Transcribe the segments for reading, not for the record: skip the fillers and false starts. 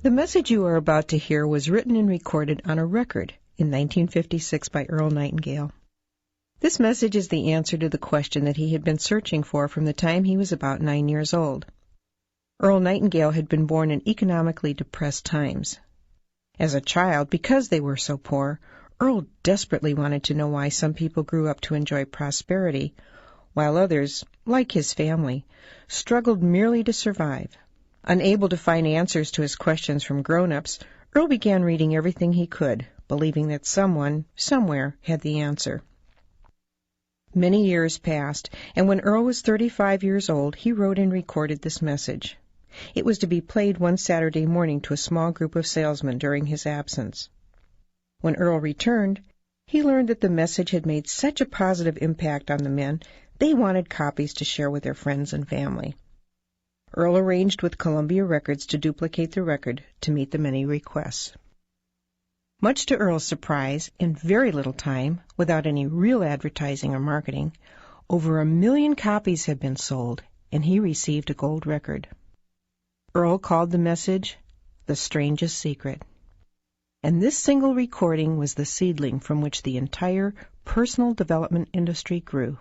The message you are about to hear was written and recorded on a record in 1956 by Earl Nightingale. This message is the answer to the question that he had been searching for from the time he was about 9 years old. Earl Nightingale had been born in economically depressed times. As a child, because they were so poor, Earl desperately wanted to know why some people grew up to enjoy prosperity, while others, like his family, struggled merely to survive. Unable to find answers to his questions from grown-ups, Earl began reading everything he could, believing that someone, somewhere, had the answer. Many years passed, and when Earl was 35 years old, he wrote and recorded this message. It was to be played one Saturday morning to a small group of salesmen during his absence. When Earl returned, he learned that the message had made such a positive impact on the men, they wanted copies to share with their friends and family. Earl arranged with Columbia Records to duplicate the record to meet the many requests. Much to Earl's surprise, in very little time, without any real advertising or marketing, over 1 million copies had been sold, and he received a gold record. Earl called the message The Strangest Secret. And this single recording was the seedling from which the entire personal development industry grew.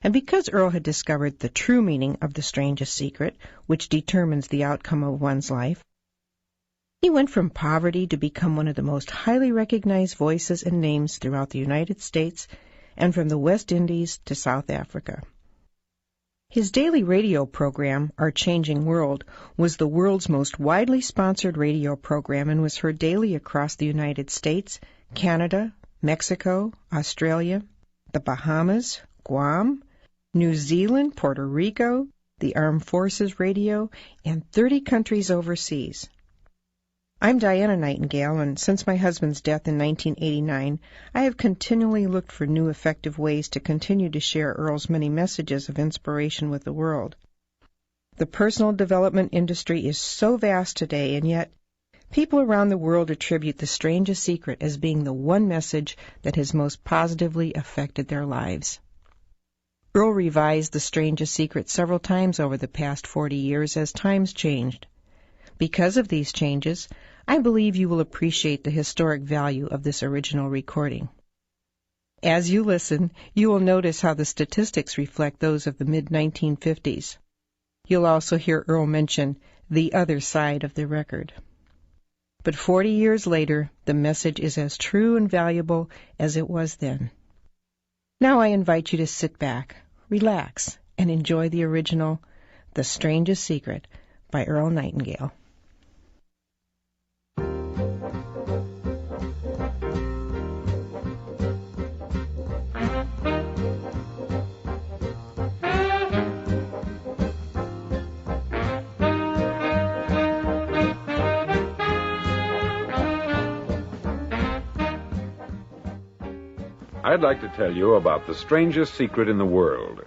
And because Earl had discovered the true meaning of the strangest secret, which determines the outcome of one's life, he went from poverty to become one of the most highly recognized voices and names throughout the United States and from the West Indies to South Africa. His daily radio program, Our Changing World, was the world's most widely sponsored radio program and was heard daily across the United States, Canada, Mexico, Australia, the Bahamas, Guam, New Zealand, Puerto Rico, the Armed Forces Radio, and 30 countries overseas. I'm Diana Nightingale, and since my husband's death in 1989, I have continually looked for new effective ways to continue to share Earl's many messages of inspiration with the world. The personal development industry is so vast today, and yet people around the world attribute the strangest secret as being the one message that has most positively affected their lives. Earl revised The Strangest Secret several times over the past 40 years as times changed. Because of these changes, I believe you will appreciate the historic value of this original recording. As you listen, you will notice how the statistics reflect those of the mid-1950s. You'll also hear Earl mention the other side of the record. But 40 years later, the message is as true and valuable as it was then. Now I invite you to sit back, relax, and enjoy the original The Strangest Secret by Earl Nightingale. I'd like to tell you about the strangest secret in the world.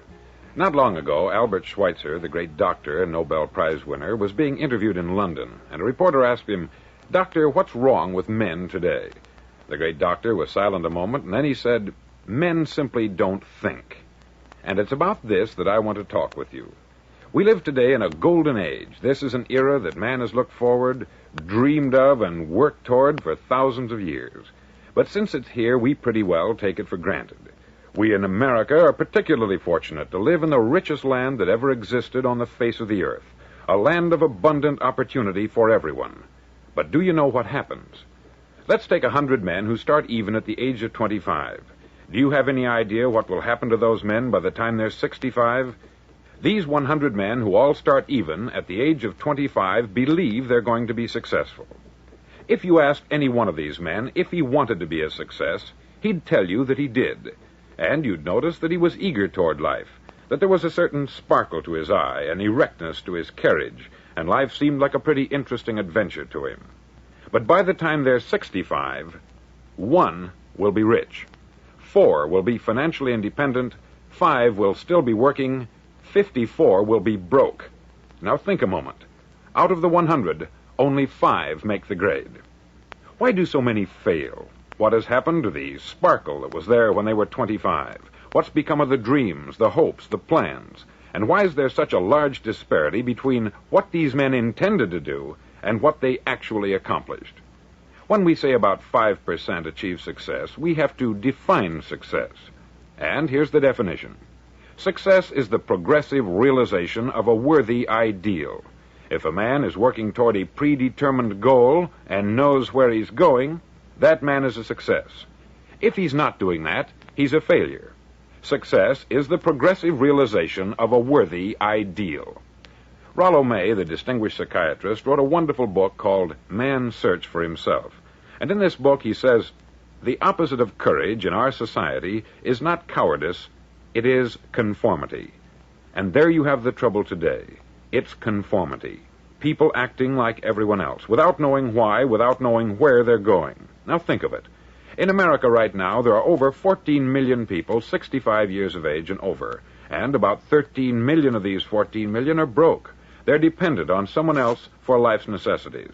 Not long ago, Albert Schweitzer, the great doctor and Nobel Prize winner, was being interviewed in London, and a reporter asked him, "Doctor, what's wrong with men today?" The great doctor was silent a moment, and then he said, "Men simply don't think." And it's about this that I want to talk with you. We live today in a golden age. This is an era that man has looked forward, dreamed of, and worked toward for thousands of years. But since it's here, we pretty well take it for granted. We in America are particularly fortunate to live in the richest land that ever existed on the face of the earth, a land of abundant opportunity for everyone. But do you know what happens? Let's take 100 men who start even at the age of 25. Do you have any idea what will happen to those men by the time they're 65? These 100 men who all start even at the age of 25 believe they're going to be successful. If you asked any one of these men if he wanted to be a success, he'd tell you that he did. And you'd notice that he was eager toward life, that there was a certain sparkle to his eye, an erectness to his carriage, and life seemed like a pretty interesting adventure to him. But by the time they're 65, 1 will be rich, 4 will be financially independent, 5 will still be working, 54 will be broke. Now think a moment. Out of the 100, only 5 make the grade. Why do so many fail? What has happened to the sparkle that was there when they were 25? What's become of the dreams, the hopes, the plans? And why is there such a large disparity between what these men intended to do and what they actually accomplished. When we say about 5% achieve success, we have to define success. And here's the definition. Success is the progressive realization of a worthy ideal. If a man is working toward a predetermined goal and knows where he's going, that man is a success. If he's not doing that, he's a failure. Success is the progressive realization of a worthy ideal. Rollo May, the distinguished psychiatrist, wrote a wonderful book called Man's Search for Himself. And in this book he says, the opposite of courage in our society is not cowardice, it is conformity. And there you have the trouble today. It's conformity. People acting like everyone else, without knowing why, without knowing where they're going. Now think of it. In America right now, there are over 14 million people 65 years of age and over, and about 13 million of these 14 million are broke. They're dependent on someone else for life's necessities.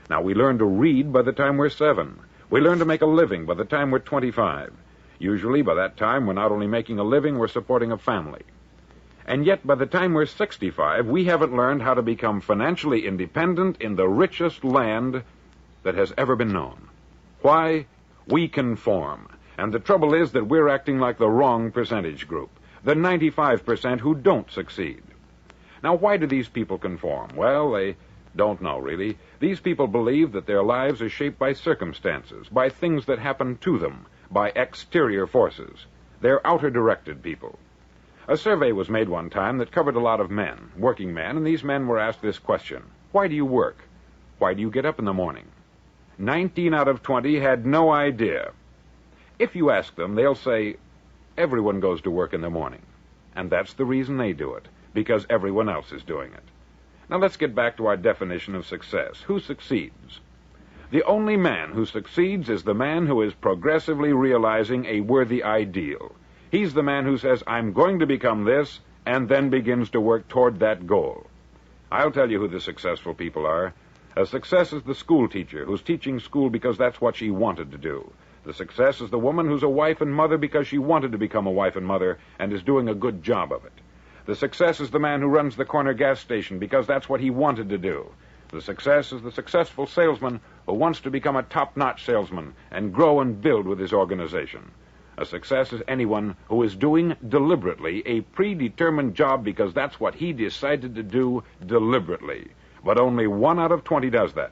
Now, we learn to read by the time we're 7. We learn to make a living by the time we're 25. Usually, by that time, we're not only making a living, we're supporting a family. And yet, by the time we're 65, we haven't learned how to become financially independent in the richest land that has ever been known. Why? We conform. And the trouble is that we're acting like the wrong percentage group, the 95% who don't succeed. Now, why do these people conform? Well, they don't know, really. These people believe that their lives are shaped by circumstances, by things that happen to them, by exterior forces. They're outer-directed people. A survey was made one time that covered a lot of men, working men, and these men were asked this question. Why do you work? Why do you get up in the morning? 19 out of 20 had no idea. If you ask them, they'll say, everyone goes to work in the morning. And that's the reason they do it, because everyone else is doing it. Now let's get back to our definition of success. Who succeeds? The only man who succeeds is the man who is progressively realizing a worthy ideal. He's the man who says, I'm going to become this, and then begins to work toward that goal. I'll tell you who the successful people are. A success is the school teacher who's teaching school because that's what she wanted to do. The success is the woman who's a wife and mother because she wanted to become a wife and mother and is doing a good job of it. The success is the man who runs the corner gas station because that's what he wanted to do. The success is the successful salesman who wants to become a top-notch salesman and grow and build with his organization. A success is anyone who is doing deliberately a predetermined job because that's what he decided to do deliberately. But only 1 out of 20 does that.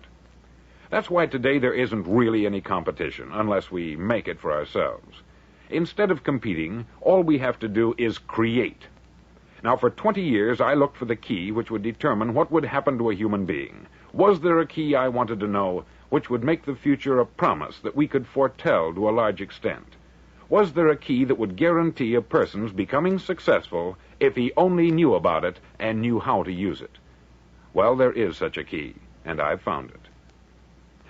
That's why today there isn't really any competition, unless we make it for ourselves. Instead of competing, all we have to do is create. Now, for 20 years, I looked for the key which would determine what would happen to a human being. Was there a key I wanted to know which would make the future a promise that we could foretell to a large extent? Was there a key that would guarantee a person's becoming successful if he only knew about it and knew how to use it? Well, there is such a key, and I've found it.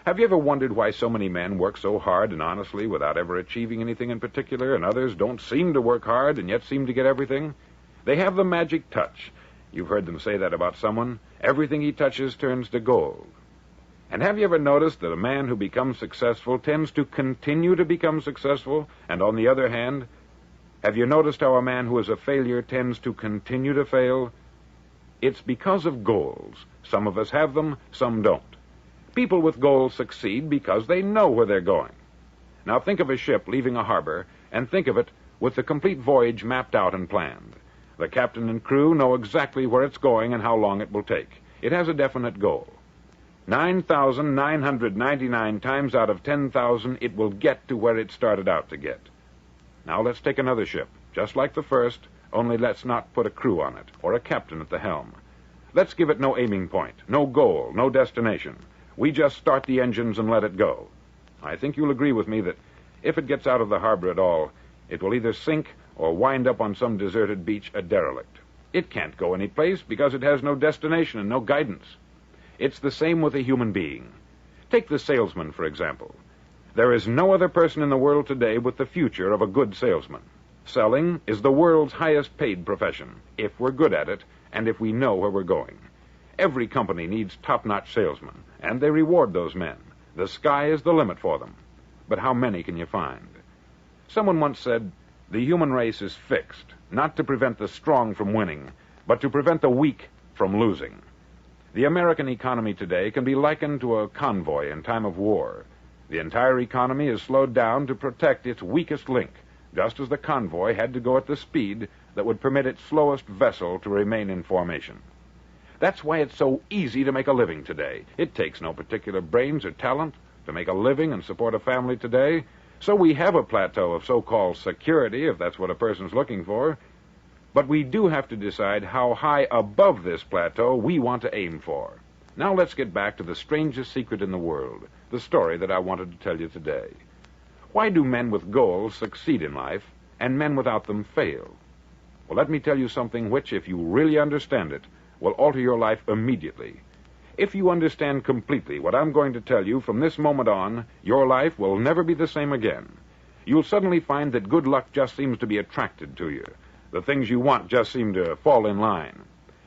Have you ever wondered why so many men work so hard and honestly without ever achieving anything in particular, and others don't seem to work hard and yet seem to get everything? They have the magic touch. You've heard them say that about someone. Everything he touches turns to gold. And have you ever noticed that a man who becomes successful tends to continue to become successful? And on the other hand, have you noticed how a man who is a failure tends to continue to fail? It's because of goals. Some of us have them, some don't. People with goals succeed because they know where they're going. Now think of a ship leaving a harbor, and think of it with the complete voyage mapped out and planned. The captain and crew know exactly where it's going and how long it will take. It has a definite goal. 9,999 times out of 10,000, it will get to where it started out to get. Now let's take another ship, just like the first, only let's not put a crew on it, or a captain at the helm. Let's give it no aiming point, no goal, no destination. We just start the engines and let it go. I think you'll agree with me that if it gets out of the harbor at all, it will either sink or wind up on some deserted beach a derelict. It can't go any place because it has no destination and no guidance. It's the same with a human being. Take the salesman, for example. There is no other person in the world today with the future of a good salesman. Selling is the world's highest paid profession, if we're good at it and if we know where we're going. Every company needs top-notch salesmen, and they reward those men. The sky is the limit for them. But how many can you find? Someone once said, the human race is fixed, not to prevent the strong from winning, but to prevent the weak from losing. The American economy today can be likened to a convoy in time of war. The entire economy is slowed down to protect its weakest link, just as the convoy had to go at the speed that would permit its slowest vessel to remain in formation. That's why it's so easy to make a living today. It takes no particular brains or talent to make a living and support a family today. So we have a plateau of so-called security, if that's what a person's looking for. But we do have to decide how high above this plateau we want to aim for. Now let's get back to the strangest secret in the world, the story that I wanted to tell you today. Why do men with goals succeed in life and men without them fail? Well, let me tell you something which, if you really understand it, will alter your life immediately. If you understand completely what I'm going to tell you from this moment on, your life will never be the same again. You'll suddenly find that good luck just seems to be attracted to you. The things you want just seem to fall in line.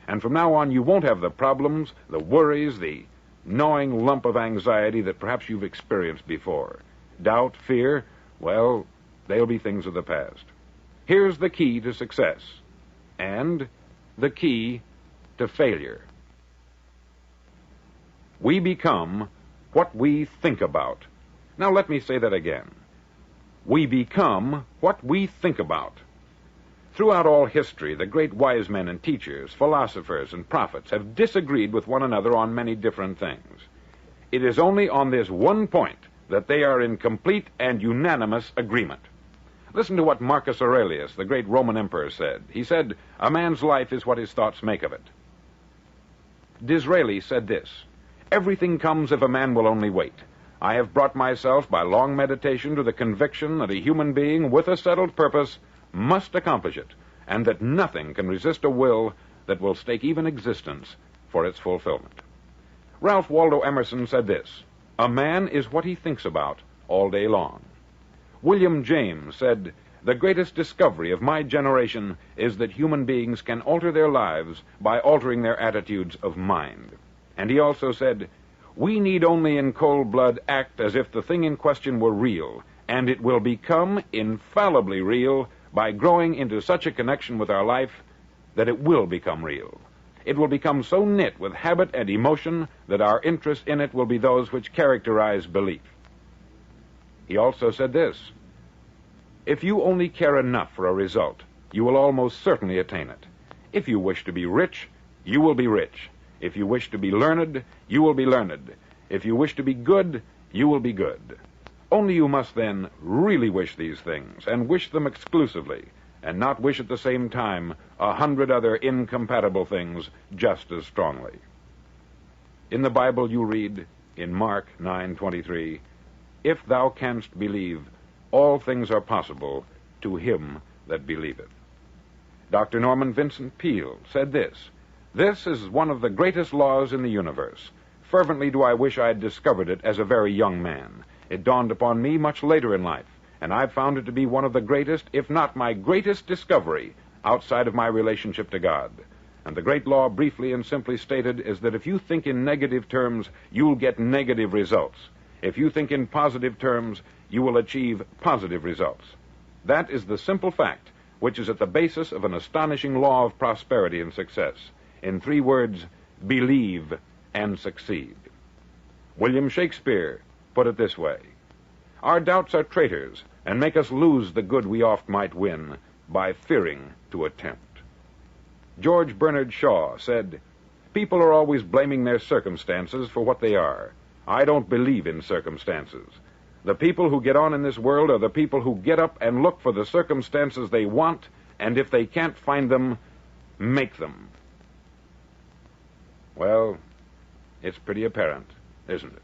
And from now on, you won't have the problems, the worries, the gnawing lump of anxiety that perhaps you've experienced before. Doubt, fear, well, they'll be things of the past. Here's the key to success, and the key to failure. We become what we think about. Now let me say that again. We become what we think about. Throughout all history, the great wise men and teachers, philosophers and prophets have disagreed with one another on many different things. It is only on this one point that they are in complete and unanimous agreement. Listen to what Marcus Aurelius, the great Roman emperor, said. He said, "A man's life is what his thoughts make of it." Disraeli said this, "Everything comes if a man will only wait. I have brought myself by long meditation to the conviction that a human being with a settled purpose must accomplish it, and that nothing can resist a will that will stake even existence for its fulfillment." Ralph Waldo Emerson said this, "A man is what he thinks about all day long." William James said, "The greatest discovery of my generation is that human beings can alter their lives by altering their attitudes of mind." And he also said, "We need only in cold blood act as if the thing in question were real, and it will become infallibly real by growing into such a connection with our life that it will become real. It will become so knit with habit and emotion that our interest in it will be those which characterize belief." He also said this, "If you only care enough for a result, you will almost certainly attain it. If you wish to be rich, you will be rich. If you wish to be learned, you will be learned. If you wish to be good, you will be good. Only you must then really wish these things, and wish them exclusively, and not wish at the same time 100 other incompatible things just as strongly." In the Bible you read, in Mark 9:23, "If thou canst believe, all things are possible to him that believeth." Dr. Norman Vincent Peale said this, "This is one of the greatest laws in the universe. Fervently do I wish I had discovered it as a very young man. It dawned upon me much later in life, and I've found it to be one of the greatest, if not my greatest discovery outside of my relationship to God. And the great law, briefly and simply stated, is that if you think in negative terms, you'll get negative results. If you think in positive terms, you will achieve positive results. That is the simple fact which is at the basis of an astonishing law of prosperity and success. In 3 words, believe and succeed." William Shakespeare put it this way, "Our doubts are traitors, and make us lose the good we oft might win by fearing to attempt." George Bernard Shaw said, "People are always blaming their circumstances for what they are. I don't believe in circumstances. The people who get on in this world are the people who get up and look for the circumstances they want, and if they can't find them, make them." Well, it's pretty apparent, isn't it?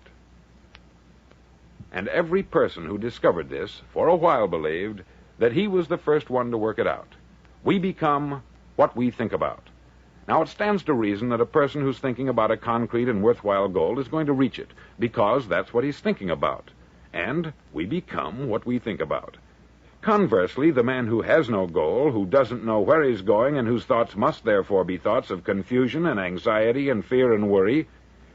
And every person who discovered this, for a while believed that he was the first one to work it out. We become what we think about. Now, it stands to reason that a person who's thinking about a concrete and worthwhile goal is going to reach it, because that's what he's thinking about. And we become what we think about. Conversely, the man who has no goal, who doesn't know where he's going, and whose thoughts must therefore be thoughts of confusion and anxiety and fear and worry,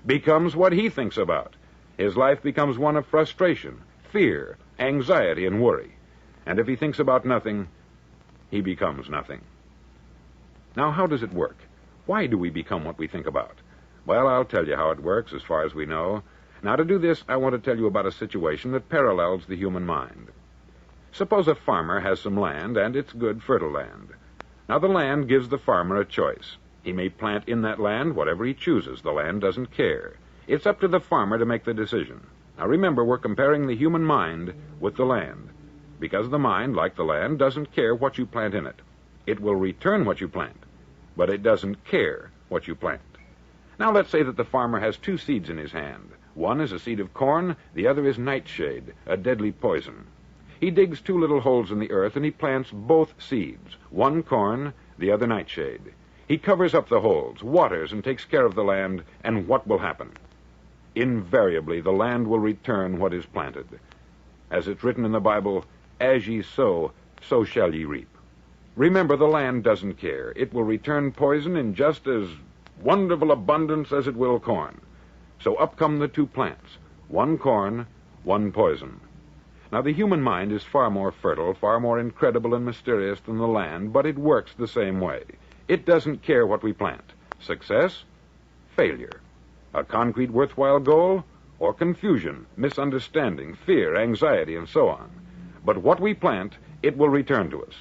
becomes what he thinks about. His life becomes one of frustration, fear, anxiety, and worry. And if he thinks about nothing, he becomes nothing. Now, how does it work? Why do we become what we think about? Well, I'll tell you how it works as far as we know. Now, to do this, I want to tell you about a situation that parallels the human mind. Suppose a farmer has some land, and it's good, fertile land. Now, the land gives the farmer a choice. He may plant in that land whatever he chooses. The land doesn't care. It's up to the farmer to make the decision. Now, remember, we're comparing the human mind with the land, because the mind, like the land, doesn't care what you plant in it. It will return what you plant, but it doesn't care what you plant. Now, let's say that the farmer has two seeds in his hand. One is a seed of corn, the other is nightshade, a deadly poison. He digs two little holes in the earth, and he plants both seeds, one corn, the other nightshade. He covers up the holes, waters, and takes care of the land, and what will happen? Invariably, the land will return what is planted. As it's written in the Bible, as ye sow, so shall ye reap. Remember, the land doesn't care. It will return poison in just as wonderful abundance as it will corn. So up come the two plants, one corn, one poison. Now, the human mind is far more fertile, far more incredible and mysterious than the land, but it works the same way. It doesn't care what we plant. Success, failure. A concrete, worthwhile goal, or confusion, misunderstanding, fear, anxiety, and so on. But what we plant, it will return to us.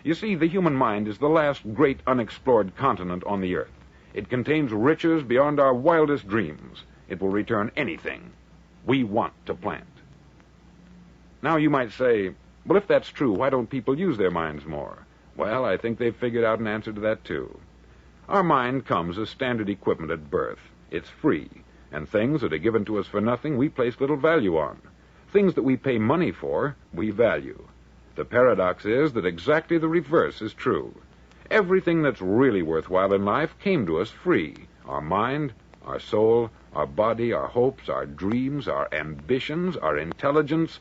You see, the human mind is the last great unexplored continent on the earth. It contains riches beyond our wildest dreams. It will return anything we want to plant. Now, you might say, well, if that's true, why don't people use their minds more? Well, I think they've figured out an answer to that, too. Our mind comes as standard equipment at birth. It's free, and things that are given to us for nothing, we place little value on. Things that we pay money for, we value. The paradox is that exactly the reverse is true. Everything that's really worthwhile in life came to us free. Our mind, our soul, our body, our hopes, our dreams, our ambitions, our intelligence,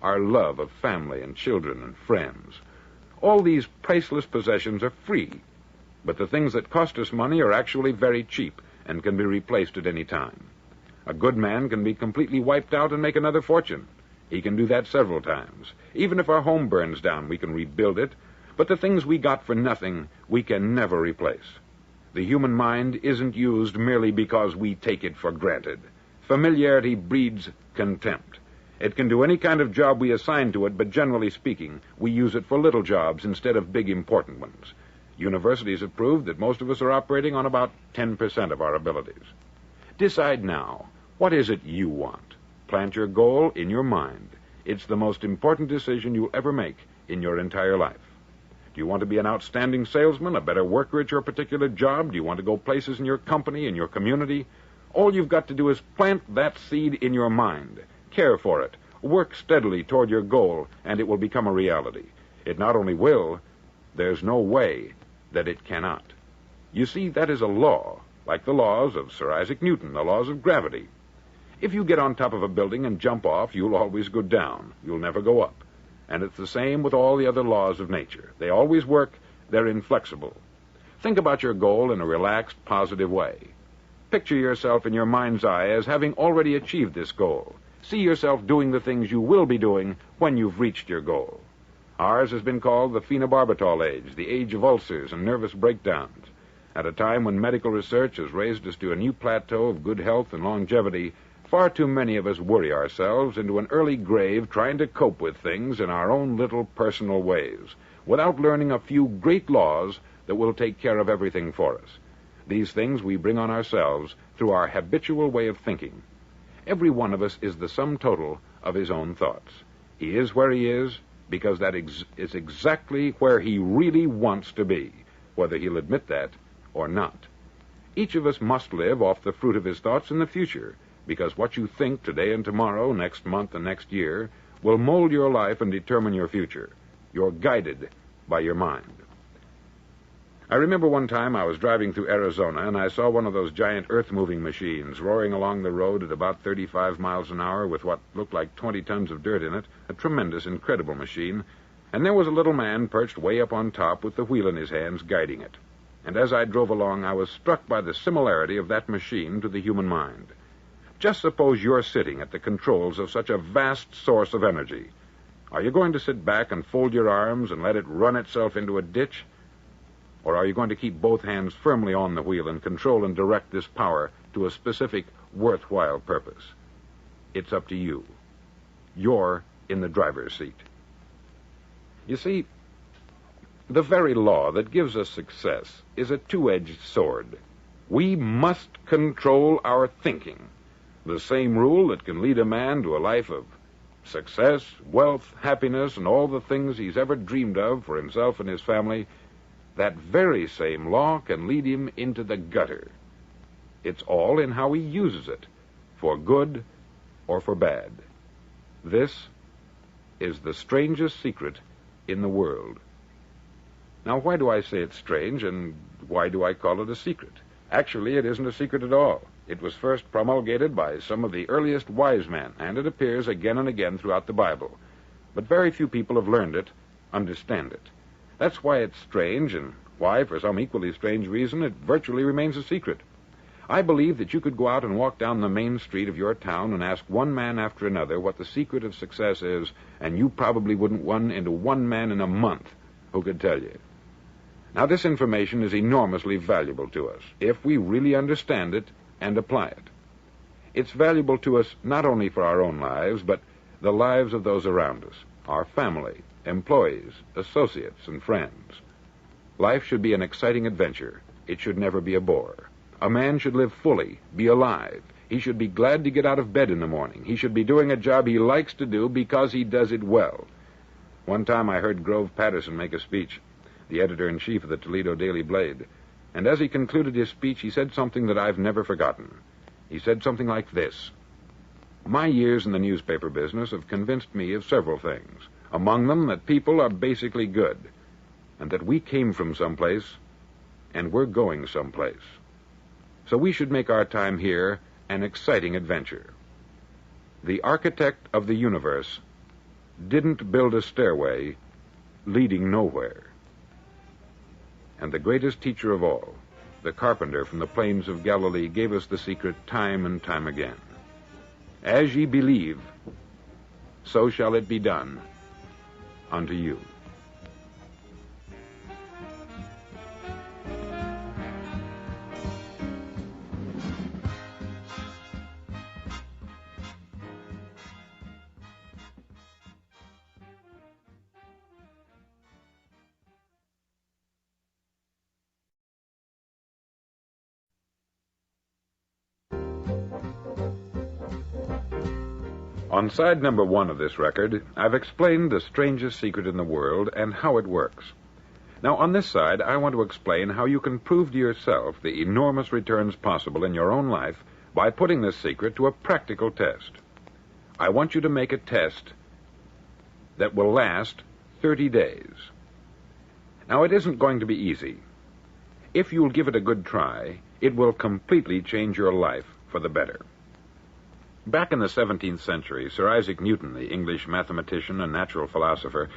our love of family and children and friends. All these priceless possessions are free, but the things that cost us money are actually very cheap and can be replaced at any time. A good man can be completely wiped out and make another fortune. He can do that several times. Even if our home burns down, we can rebuild it, but the things we got for nothing, we can never replace. The human mind isn't used merely because we take it for granted. Familiarity breeds contempt. It can do any kind of job we assign to it, but generally speaking, we use it for little jobs instead of big, important ones. Universities have proved that most of us are operating on about 10% of our abilities. Decide now, what is it you want? Plant your goal in your mind. It's the most important decision you'll ever make in your entire life. Do you want to be an outstanding salesman, a better worker at your particular job? Do you want to go places in your company, in your community? All you've got to do is plant that seed in your mind. Care for it. Work steadily toward your goal, and it will become a reality. It not only will, there's no way that it cannot. You see, that is a law, like the laws of Sir Isaac Newton, the laws of gravity. If you get on top of a building and jump off, you'll always go down. You'll never go up. And it's the same with all the other laws of nature. They always work. They're inflexible. Think about your goal in a relaxed, positive way. Picture yourself in your mind's eye as having already achieved this goal. See yourself doing the things you will be doing when you've reached your goal. Ours has been called the phenobarbital age, the age of ulcers and nervous breakdowns. At a time when medical research has raised us to a new plateau of good health and longevity, far too many of us worry ourselves into an early grave trying to cope with things in our own little personal ways, without learning a few great laws that will take care of everything for us. These things we bring on ourselves through our habitual way of thinking. Every one of us is the sum total of his own thoughts. He is where he is because that is exactly where he really wants to be, whether he'll admit that or not. Each of us must live off the fruit of his thoughts in the future, because what you think today and tomorrow, next month and next year, will mold your life and determine your future. You're guided by your mind. I remember one time I was driving through Arizona, and I saw one of those giant earth-moving machines roaring along the road at about 35 miles an hour with what looked like 20 tons of dirt in it, a tremendous, incredible machine, and there was a little man perched way up on top with the wheel in his hands guiding it. And as I drove along, I was struck by the similarity of that machine to the human mind. Just suppose you're sitting at the controls of such a vast source of energy. Are you going to sit back and fold your arms and let it run itself into a ditch? Or are you going to keep both hands firmly on the wheel and control and direct this power to a specific, worthwhile purpose. It's up to you. You're in the driver's seat. You see, the very law that gives us success is a two-edged sword. We must control our thinking. The same rule that can lead a man to a life of success, wealth, happiness, and all the things he's ever dreamed of for himself and his family, that very same law can lead him into the gutter. It's all in how he uses it, for good or for bad. This is the strangest secret in the world. Now, why do I say it's strange, and why do I call it a secret? Actually, it isn't a secret at all. It was first promulgated by some of the earliest wise men, and it appears again and again throughout the Bible. But very few people have learned it, understand it. That's why it's strange, and why, for some equally strange reason, it virtually remains a secret. I believe that you could go out and walk down the main street of your town and ask one man after another what the secret of success is, and you probably wouldn't run into one man in a month who could tell you. Now, this information is enormously valuable to us, if we really understand it and apply it. It's valuable to us not only for our own lives, but the lives of those around us, our family, employees, associates, and friends. Life should be an exciting adventure. It should never be a bore. A man should live fully, be alive. He should be glad to get out of bed in the morning. He should be doing a job he likes to do because he does it well. One time I heard Grove Patterson make a speech, the editor-in-chief of the Toledo Daily Blade, and as he concluded his speech, he said something that I've never forgotten. He said something like this: "My years in the newspaper business have convinced me of several things, among them that people are basically good, and that we came from someplace, and we're going someplace. So we should make our time here an exciting adventure. The architect of the universe didn't build a stairway leading nowhere. And the greatest teacher of all, the carpenter from the plains of Galilee, gave us the secret time and time again. As ye believe, so shall it be done unto you." On side number 1 of this record, I've explained the strangest secret in the world and how it works. Now, on this side, I want to explain how you can prove to yourself the enormous returns possible in your own life by putting this secret to a practical test. I want you to make a test that will last 30 days. Now, it isn't going to be easy. If you'll give it a good try, it will completely change your life for the better. Back in the 17th century, Sir Isaac Newton, the English mathematician and natural philosopher,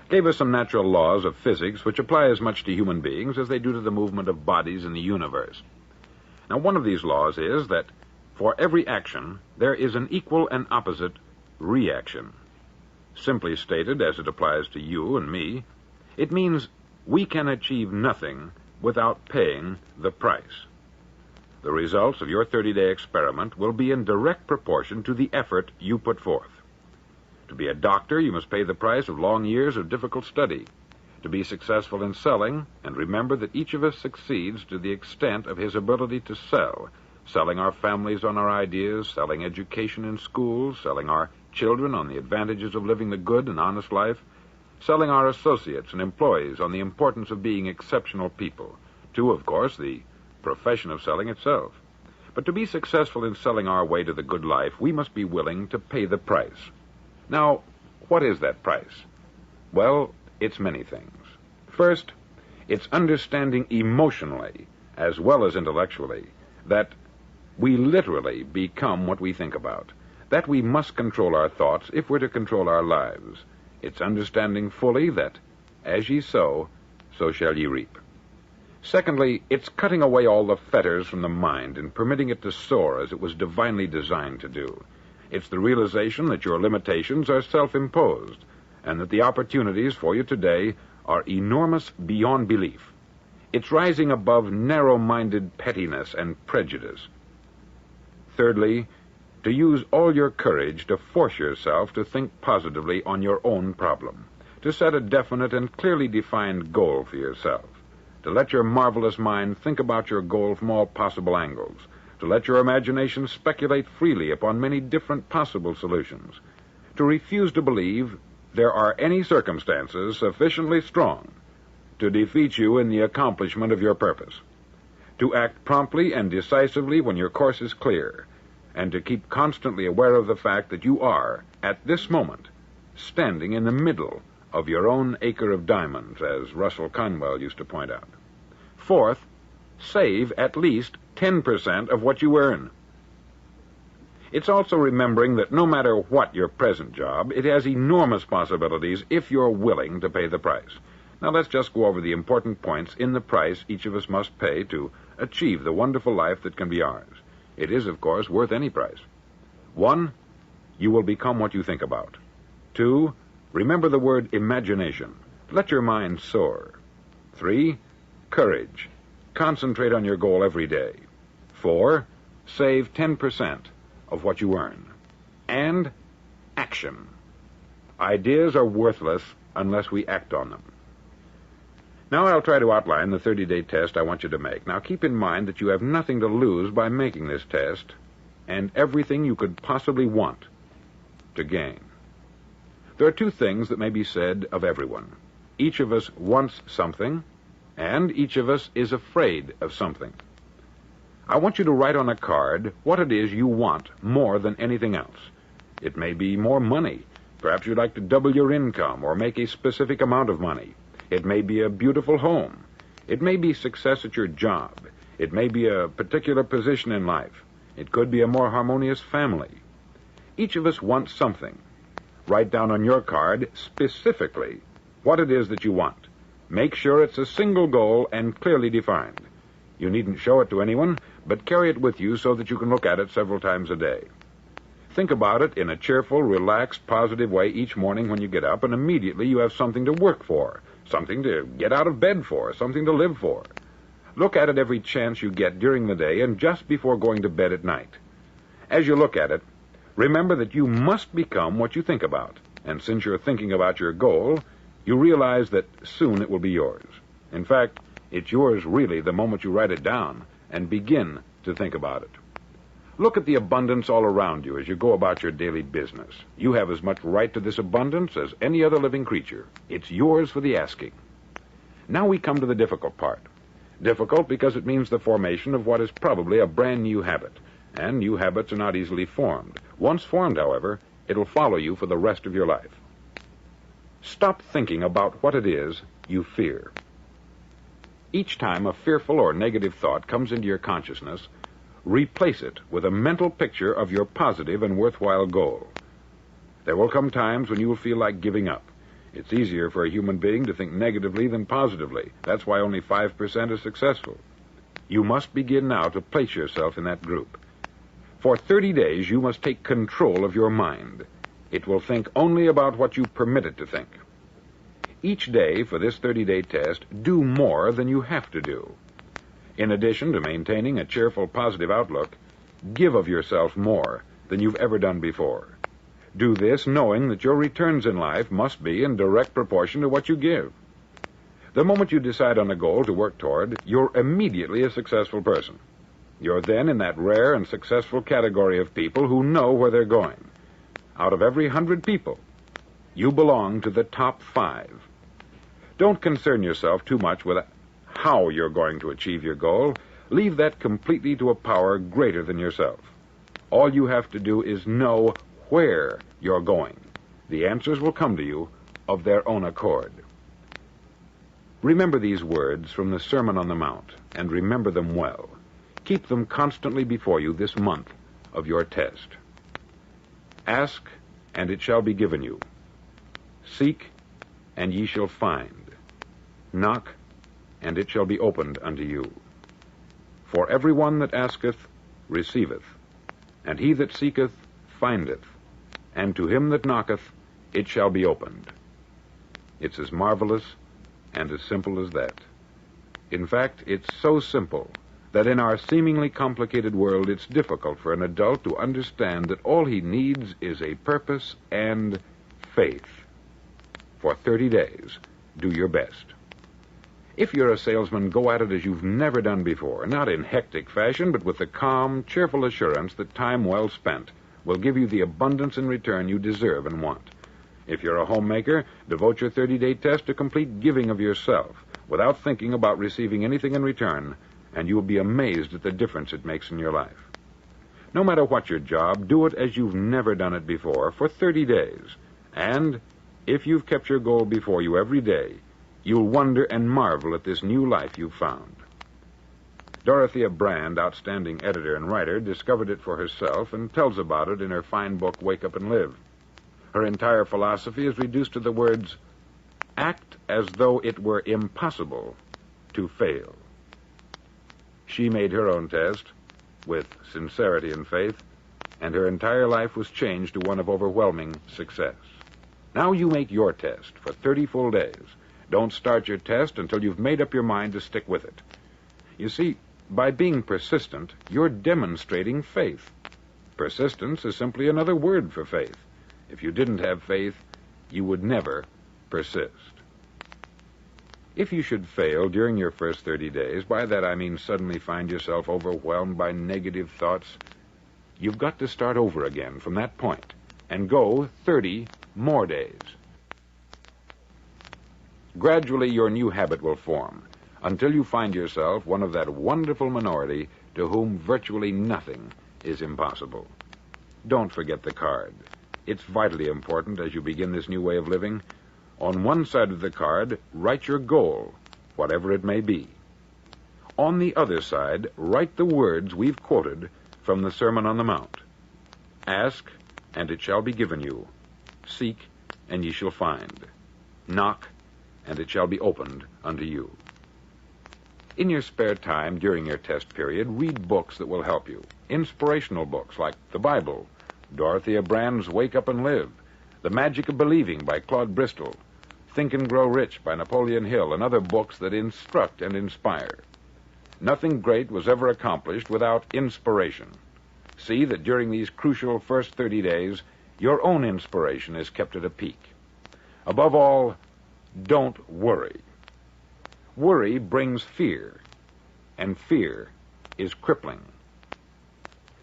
gave us some natural laws of physics which apply as much to human beings as they do to the movement of bodies in the universe. Now, one of these laws is that for every action, there is an equal and opposite reaction. Simply stated, as it applies to you and me, it means we can achieve nothing without paying the price. The results of your 30-day experiment will be in direct proportion to the effort you put forth. To be a doctor, you must pay the price of long years of difficult study. To be successful in selling, and remember that each of us succeeds to the extent of his ability to sell, selling our families on our ideas, selling education in schools, selling our children on the advantages of living the good and honest life, selling our associates and employees on the importance of being exceptional people, to, of course, the profession of selling itself. But to be successful in selling our way to the good life, we must be willing to pay the price. Now, what is that price? Well, it's many things. First, it's understanding emotionally, as well as intellectually, that we literally become what we think about, that we must control our thoughts if we're to control our lives. It's understanding fully that, as ye sow, so shall ye reap. Secondly, it's cutting away all the fetters from the mind and permitting it to soar as it was divinely designed to do. It's the realization that your limitations are self-imposed and that the opportunities for you today are enormous beyond belief. It's rising above narrow-minded pettiness and prejudice. Thirdly, to use all your courage to force yourself to think positively on your own problem, to set a definite and clearly defined goal for yourself, to let your marvelous mind think about your goal from all possible angles, to let your imagination speculate freely upon many different possible solutions, to refuse to believe there are any circumstances sufficiently strong to defeat you in the accomplishment of your purpose, to act promptly and decisively when your course is clear, and to keep constantly aware of the fact that you are, at this moment, standing in the middle of your own acre of diamonds, as Russell Conwell used to point out. Fourth, save at least 10% of what you earn. It's also remembering that no matter what your present job, it has enormous possibilities if you're willing to pay the price. Now let's just go over the important points in the price each of us must pay to achieve the wonderful life that can be ours. It is, of course, worth any price. 1, you will become what you think about. 2, remember the word imagination. Let your mind soar. 3, courage. Concentrate on your goal every day. 4, save 10% of what you earn. And action. Ideas are worthless unless we act on them. Now I'll try to outline the 30-day test I want you to make. Now keep in mind that you have nothing to lose by making this test, and everything you could possibly want to gain. There are 2 things that may be said of everyone. Each of us wants something, and each of us is afraid of something. I want you to write on a card what it is you want more than anything else. It may be more money. Perhaps you'd like to double your income or make a specific amount of money. It may be a beautiful home. It may be success at your job. It may be a particular position in life. It could be a more harmonious family. Each of us wants something. Write down on your card specifically what it is that you want. Make sure it's a single goal and clearly defined. You needn't show it to anyone, but carry it with you so that you can look at it several times a day. Think about it in a cheerful, relaxed, positive way each morning when you get up, and immediately you have something to work for, something to get out of bed for, something to live for. Look at it every chance you get during the day and just before going to bed at night. As you look at it, remember that you must become what you think about, and since you're thinking about your goal, you realize that soon it will be yours. In fact, it's yours really the moment you write it down and begin to think about it. Look at the abundance all around you as you go about your daily business. You have as much right to this abundance as any other living creature. It's yours for the asking. Now we come to the difficult part. Difficult because it means the formation of what is probably a brand new habit, and new habits are not easily formed. Once formed, however, it'll follow you for the rest of your life. Stop thinking about what it is you fear. Each time a fearful or negative thought comes into your consciousness, replace it with a mental picture of your positive and worthwhile goal. There will come times when you will feel like giving up. It's easier for a human being to think negatively than positively. That's why only 5% are successful. You must begin now to place yourself in that group. For 30 days, you must take control of your mind. It will think only about what you permit it to think. Each day for this 30-day test, do more than you have to do. In addition to maintaining a cheerful, positive outlook, give of yourself more than you've ever done before. Do this knowing that your returns in life must be in direct proportion to what you give. The moment you decide on a goal to work toward, you're immediately a successful person. You're then in that rare and successful category of people who know where they're going. Out of every 100 people, you belong to the top 5. Don't concern yourself too much with how you're going to achieve your goal. Leave that completely to a power greater than yourself. All you have to do is know where you're going. The answers will come to you of their own accord. Remember these words from the Sermon on the Mount, and remember them well. Keep them constantly before you this month of your test. Ask, and it shall be given you. Seek, and ye shall find. Knock, and it shall be opened unto you. For every one that asketh receiveth, and he that seeketh findeth, and to him that knocketh it shall be opened. It's as marvelous and as simple as that. In fact, it's so simple that in our seemingly complicated world it's difficult for an adult to understand that all he needs is a purpose and faith. For 30 days, do your best. If you're a salesman, go at it as you've never done before, not in hectic fashion, but with the calm, cheerful assurance that time well spent will give you the abundance in return you deserve and want. If you're a homemaker, devote your 30-day test to complete giving of yourself without thinking about receiving anything in return, and you will be amazed at the difference it makes in your life. No matter what your job, do it as you've never done it before for 30 days. And if you've kept your goal before you every day, you'll wonder and marvel at this new life you've found. Dorothea Brand, outstanding editor and writer, discovered it for herself and tells about it in her fine book, Wake Up and Live. Her entire philosophy is reduced to the words, act as though it were impossible to fail. She made her own test with sincerity and faith, and her entire life was changed to one of overwhelming success. Now you make your test for 30 full days. Don't start your test until you've made up your mind to stick with it. You see, by being persistent, you're demonstrating faith. Persistence is simply another word for faith. If you didn't have faith, you would never persist. If you should fail during your first 30 days, by that I mean suddenly find yourself overwhelmed by negative thoughts, you've got to start over again from that point and go 30 more days. Gradually, your new habit will form until you find yourself one of that wonderful minority to whom virtually nothing is impossible. Don't forget the card. It's vitally important as you begin this new way of living. On one side of the card, write your goal, whatever it may be. On the other side, write the words we've quoted from the Sermon on the Mount. Ask, and it shall be given you. Seek, and ye shall find. Knock, and it shall be opened unto you. In your spare time during your test period, read books that will help you. Inspirational books like the Bible, Dorothea Brand's Wake Up and Live, The Magic of Believing by Claude Bristol, Think and Grow Rich by Napoleon Hill, and other books that instruct and inspire. Nothing great was ever accomplished without inspiration. See that during these crucial first 30 days, your own inspiration is kept at a peak. Above all, don't worry. Worry brings fear, and fear is crippling.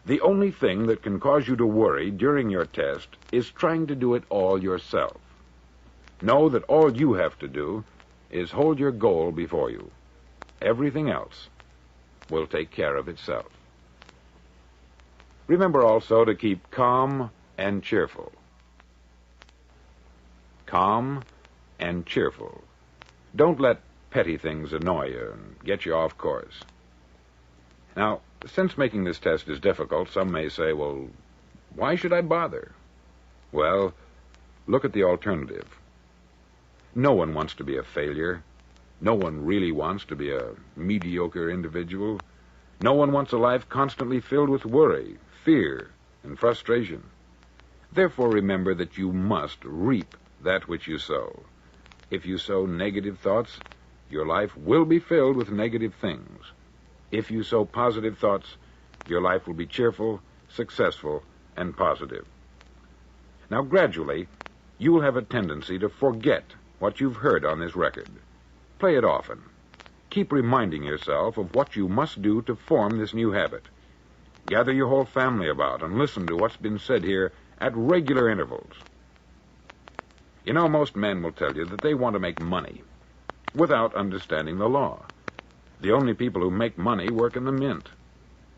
The only thing that can cause you to worry during your test is trying to do it all yourself. Know that all you have to do is hold your goal before you. Everything else will take care of itself. Remember also to keep calm and cheerful. Calm and cheerful. Don't let petty things annoy you and get you off course. Now, since making this test is difficult, some may say, well, why should I bother? Well, look at the alternative. No one wants to be a failure. No one really wants to be a mediocre individual. No one wants a life constantly filled with worry, fear, and frustration. Therefore, remember that you must reap that which you sow. If you sow negative thoughts, your life will be filled with negative things. If you sow positive thoughts, your life will be cheerful, successful, and positive. Now, gradually, you will have a tendency to forget what you've heard on this record. Play it often. Keep reminding yourself of what you must do to form this new habit. Gather your whole family about and listen to what's been said here at regular intervals. You know, most men will tell you that they want to make money without understanding the law. The only people who make money work in the mint.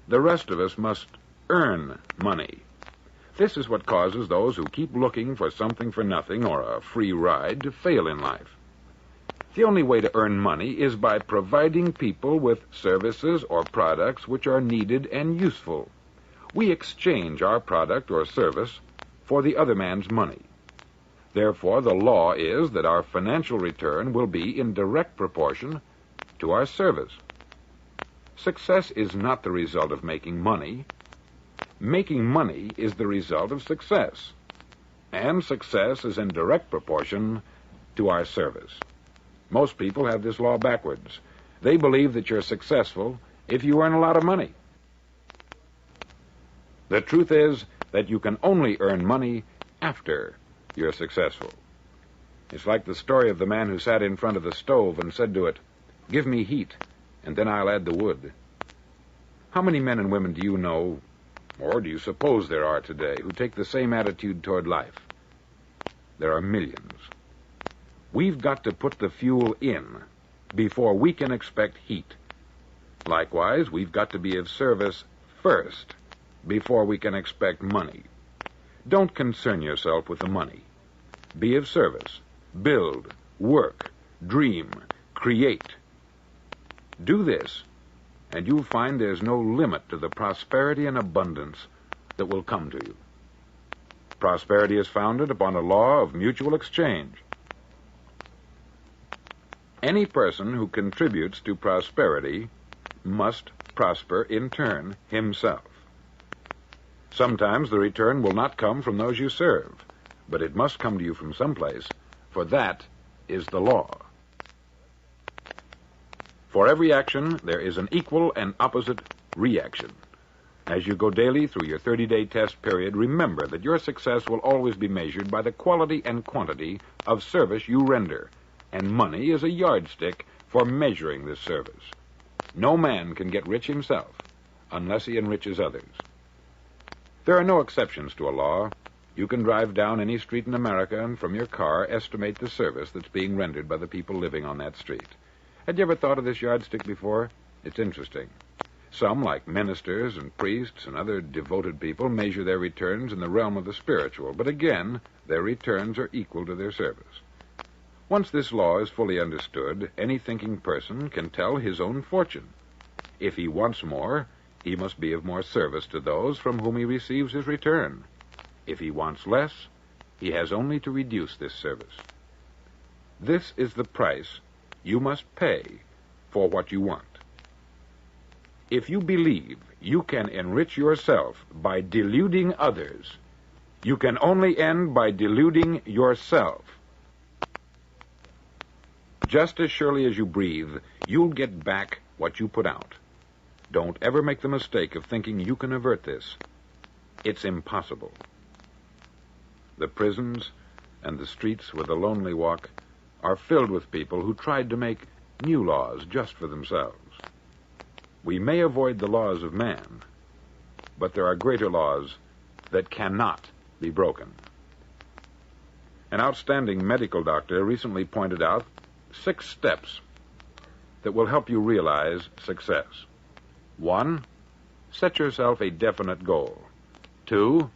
The rest of us must earn money. This is what causes those who keep looking for something for nothing or a free ride to fail in life. The only way to earn money is by providing people with services or products which are needed and useful. We exchange our product or service for the other man's money. Therefore, the law is that our financial return will be in direct proportion to our service. Success is not the result of making money. Making money is the result of success. And success is in direct proportion to our service. Most people have this law backwards. They believe that you're successful if you earn a lot of money. The truth is that you can only earn money after you're successful. It's like the story of the man who sat in front of the stove and said to it, "Give me heat, and then I'll add the wood." How many men and women do you know, or do you suppose there are today, who take the same attitude toward life? There are millions. We've got to put the fuel in before we can expect heat. Likewise, we've got to be of service first before we can expect money. Don't concern yourself with the money. Be of service. Build, work, dream, create. Do this, and you'll find there's no limit to the prosperity and abundance that will come to you. Prosperity is founded upon a law of mutual exchange. Any person who contributes to prosperity must prosper in turn himself. Sometimes the return will not come from those you serve, but it must come to you from someplace, for that is the law. For every action, there is an equal and opposite reaction. As you go daily through your 30-day test period, remember that your success will always be measured by the quality and quantity of service you render, and money is a yardstick for measuring this service. No man can get rich himself unless he enriches others. There are no exceptions to a law. You can drive down any street in America and from your car estimate the service that's being rendered by the people living on that street. Had you ever thought of this yardstick before? It's interesting. Some, like ministers and priests and other devoted people, measure their returns in the realm of the spiritual, but again, their returns are equal to their service. Once this law is fully understood, any thinking person can tell his own fortune. If he wants more, he must be of more service to those from whom he receives his return. If he wants less, he has only to reduce this service. This is the price you must pay for what you want. If you believe you can enrich yourself by deluding others, you can only end by deluding yourself. Just as surely as you breathe, you'll get back what you put out. Don't ever make the mistake of thinking you can avert this. It's impossible. The prisons and the streets where the lonely walk are filled with people who tried to make new laws just for themselves. We may avoid the laws of man, but there are greater laws that cannot be broken. An outstanding medical doctor recently pointed out 6 steps that will help you realize success. 1, set yourself a definite goal. 2,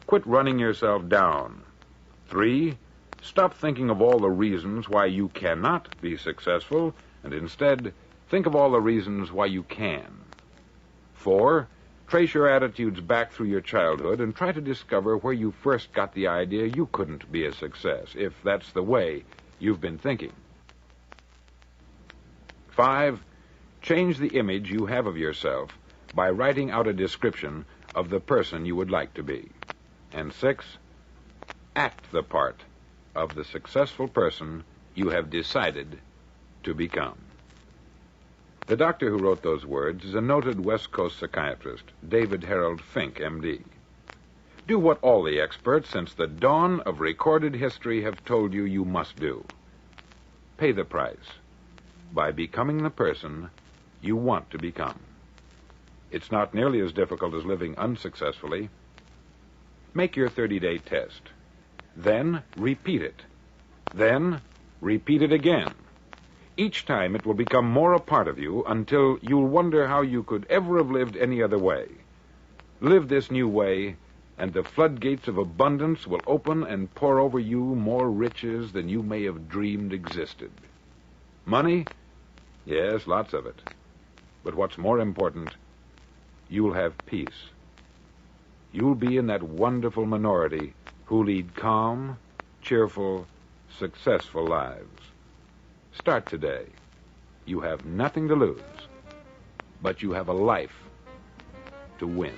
quit running yourself down. 3, stop thinking of all the reasons why you cannot be successful, and instead think of all the reasons why you can. 4, trace your attitudes back through your childhood and try to discover where you first got the idea you couldn't be a success, if that's the way you've been thinking. 5, change the image you have of yourself by writing out a description of the person you would like to be. And 6, act the part of the successful person you have decided to become. The doctor who wrote those words is a noted West Coast psychiatrist, David Harold Fink, M.D. Do what all the experts since the dawn of recorded history have told you you must do. Pay the price by becoming the person you want to become. It's not nearly as difficult as living unsuccessfully. Make your 30-day test. Then repeat it. Then repeat it again. Each time it will become more a part of you until you'll wonder how you could ever have lived any other way. Live this new way, and the floodgates of abundance will open and pour over you more riches than you may have dreamed existed. Money? Yes, lots of it. But what's more important, you'll have peace. You'll be in that wonderful minority who lead calm, cheerful, successful lives. Start today. You have nothing to lose, but you have a life to win.